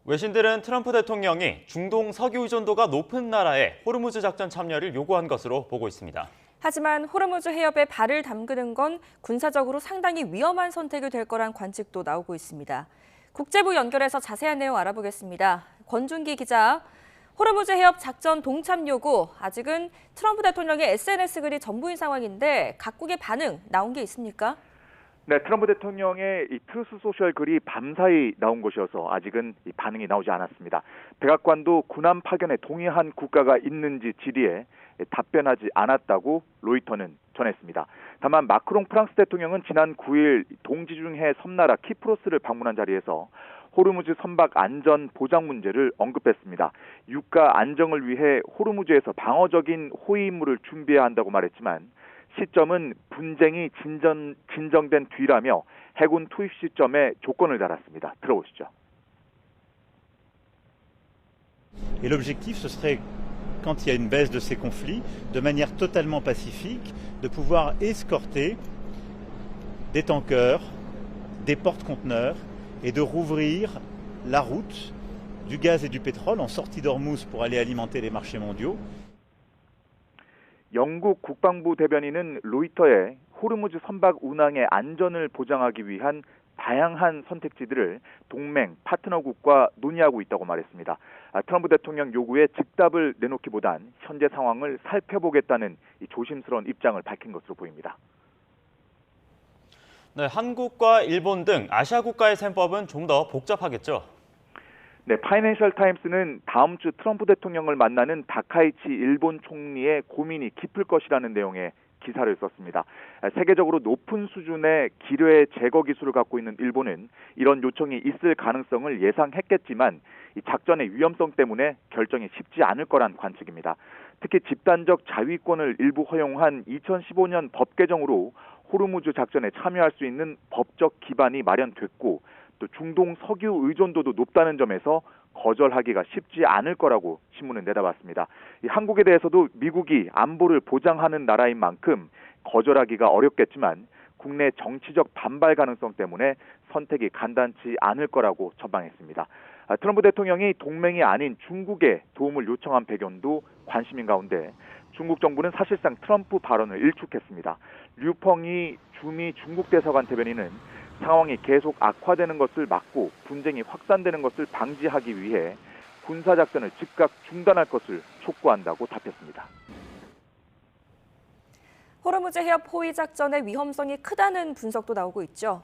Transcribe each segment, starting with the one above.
외신들은 트럼프 대통령이 중동 석유 의존도가 높은 나라에 호르무즈 작전 참여를 요구한 것으로 보고 있습니다. 하지만 호르무즈 해협에 발을 담그는 건 군사적으로 상당히 위험한 선택이 될 거란 관측도 나오고 있습니다. 국제부 연결해서 자세한 내용 알아보겠습니다. 권준기 기자, 호르무즈 해협 작전 동참 요구, 아직은 트럼프 대통령의 SNS 글이 전부인 상황인데 각국의 반응 나온 게 있습니까? 네, 트럼프 대통령의 이 트루스 소셜 글이 밤사이 나온 것이어서 아직은 이 반응이 나오지 않았습니다. 백악관도 군함 파견에 동의한 국가가 있는지 질의에 답변하지 않았다고 로이터는 전했습니다. 다만 마크롱 프랑스 대통령은 지난 9일 동지중해 섬나라 키프로스를 방문한 자리에서 호르무즈 선박 안전 보장 문제를 언급했습니다. 유가 안정을 위해 호르무즈에서 방어적인 호위임무를 준비해야 한다고 말했지만 시점은 분쟁이 진정된 뒤라며 해군 투입 시점에 조건을 달았습니다. 들어보시죠. Et l'objectif, ce serait, quand il y a une baisse de ces conflits, de manière totalement pacifique, de pouvoir escorter des tankers, des porte-conteneurs et de rouvrir la route du gaz et du pétrole en sortie d'Ormuz pour aller alimenter les marchés mondiaux. 영국 국방부 대변인은 로이터에 호르무즈 선박 운항의 안전을 보장하기 위한 다양한 선택지들을 동맹, 파트너국과 논의하고 있다고 말했습니다. 트럼프 대통령 요구에 즉답을 내놓기보단 현재 상황을 살펴보겠다는 이 조심스러운 입장을 밝힌 것으로 보입니다. 네, 한국과 일본 등 아시아 국가의 셈법은 좀 더 복잡하겠죠? 네, 파이낸셜 타임스는 다음 주 트럼프 대통령을 만나는 다카이치 일본 총리의 고민이 깊을 것이라는 내용의 기사를 썼습니다. 세계적으로 높은 수준의 기뢰 제거 기술을 갖고 있는 일본은 이런 요청이 있을 가능성을 예상했겠지만 이 작전의 위험성 때문에 결정이 쉽지 않을 거란 관측입니다. 특히 집단적 자위권을 일부 허용한 2015년 법 개정으로 호르무즈 작전에 참여할 수 있는 법적 기반이 마련됐고 또 중동 석유 의존도도 높다는 점에서 거절하기가 쉽지 않을 거라고 신문은 내다봤습니다. 한국에 대해서도 미국이 안보를 보장하는 나라인 만큼 거절하기가 어렵겠지만 국내 정치적 반발 가능성 때문에 선택이 간단치 않을 거라고 전망했습니다. 트럼프 대통령이 동맹이 아닌 중국에 도움을 요청한 배경도 관심인 가운데 중국 정부는 사실상 트럼프 발언을 일축했습니다. 류펑이 주미 중국 대사관 대변인은 상황이 계속 악화되는 것을 막고 분쟁이 확산되는 것을 방지하기 위해 군사작전을 즉각 중단할 것을 촉구한다고 답했습니다. 호르무즈 해협 호위 작전의 위험성이 크다는 분석도 나오고 있죠.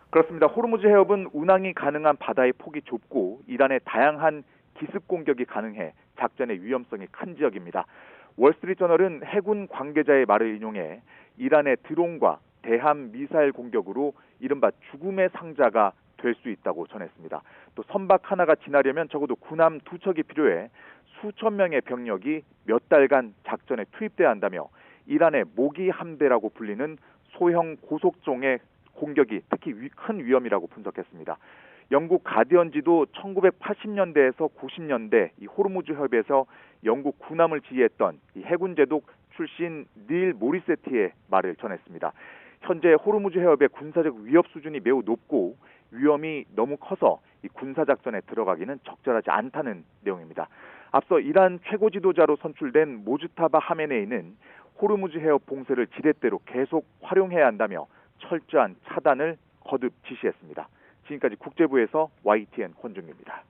그렇습니다. 호르무즈 해협은 운항이 가능한 바다의 폭이 좁고 이란의 다양한 기습 공격이 가능해 작전의 위험성이 큰 지역입니다. 월스트리트저널은 해군 관계자의 말을 인용해 이란의 드론과 대함 미사일 공격으로 이른바 죽음의 상자가 될 수 있다고 전했습니다. 또 선박 하나가 지나려면 적어도 군함 2척이 필요해 수천 명의 병력이 몇 달간 작전에 투입돼야 한다며 이란의 모기 함대라고 불리는 소형 고속종의 공격이 특히 큰 위험이라고 분석했습니다. 영국 가디언지도 1980년대에서 90년대 이 호르무즈 해협에서 영국 군함을 지휘했던 이 해군 제독 출신 닐 모리세티의 말을 전했습니다. 현재 호르무즈 해협의 군사적 위협 수준이 매우 높고 위험이 너무 커서 이 군사작전에 들어가기는 적절하지 않다는 내용입니다. 앞서 이란 최고 지도자로 선출된 모주타바 하메네이는 호르무즈 해협 봉쇄를 지렛대로 계속 활용해야 한다며 철저한 차단을 거듭 지시했습니다. 지금까지 국제부에서 YTN 권준기입니다.